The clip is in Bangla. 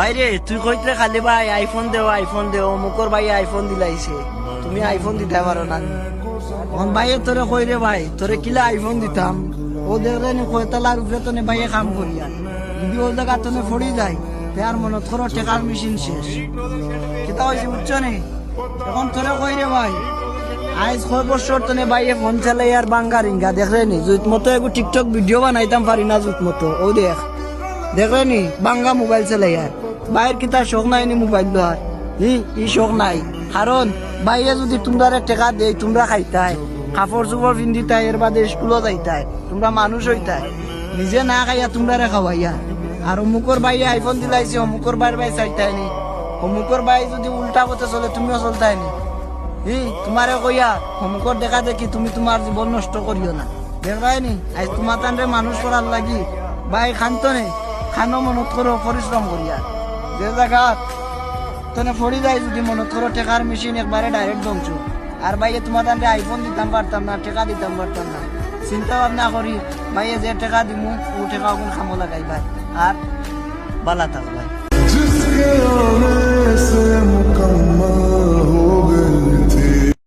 বাইরে তুই কইতে খালি ভাই আইফোন দেও মুকর ভাই আইফোন দিলাইছে, তুমি আইফোন দিতে পারো না। ভাইয়ে তোরে কই রে ভাই, তোরে কিলা আইফোন দিতাম, ও দেখলে নি কয়তালার উপরে তো ভাইয়ে কাম করিয়া, যদি ও জায়গা তো ফড়ি যায় তার মনত করো টেকার মেশিন শেষ। কেতা হয়েছে বুঝছো নি? এখন তোরে কই রে ভাই, আজ 6 বছর তনে ভাইয়ে ফোন চালাই আর বাঙ্গা রিঙ্গা দেখলে নি, জুত মতো একটু টিকটক ভিডিও বানাইতাম পারি না জুত মতো। ও দেখলে নি বাঙ্গা মোবাইল চালাই আর বাইর কিতা শখ নাই নি মোবাইল লোহার, ই শখ নাই। কারণ বাইরে যদি তোমরা টেকা দেয় তোমরা খাইতাই, কাপড় চোপড় পিন্ধিতাই, এর বাদে স্কুলও যাইতাই, তোমরা মানুষ হইতাই, নিজে না খাইয়া তোমরা খাওয়াইয়া। আর অমুকর ভাইয়ে আইফোন দিলাইছে, অমুকর ভাইয়ের ভাই চাইতাই নি, অমুকর ভাই যদি উল্টা পথে চলে তুমিও চলতাই নি। তোমারে কইয়া অমুকর দেখা দেখি তুমি তোমার জীবন নষ্ট করিও না, দেখবাই নি। আজ তোমার তান্ডে মানুষ করার লাগি ভাই খান্ত নে, খানো মনত করো পরিশ্রম করিয়া। যে জায়গা তনে ফড়ি যায় যদি মনত করো টেকার মেশিন একবারে ডাইরেক্ট ধ্বংস। আর ভাইয়ে তোমার তান্ডে আইফোন দিতাম পারতাম না, টেকা দিতাম পারতাম না, চিন্তা ভাবনা করি ভাইয়ে যে টেকা দিমু ও টেকা ওগুন খামো লাগাই ভাই, আর বালা থাক ভাই।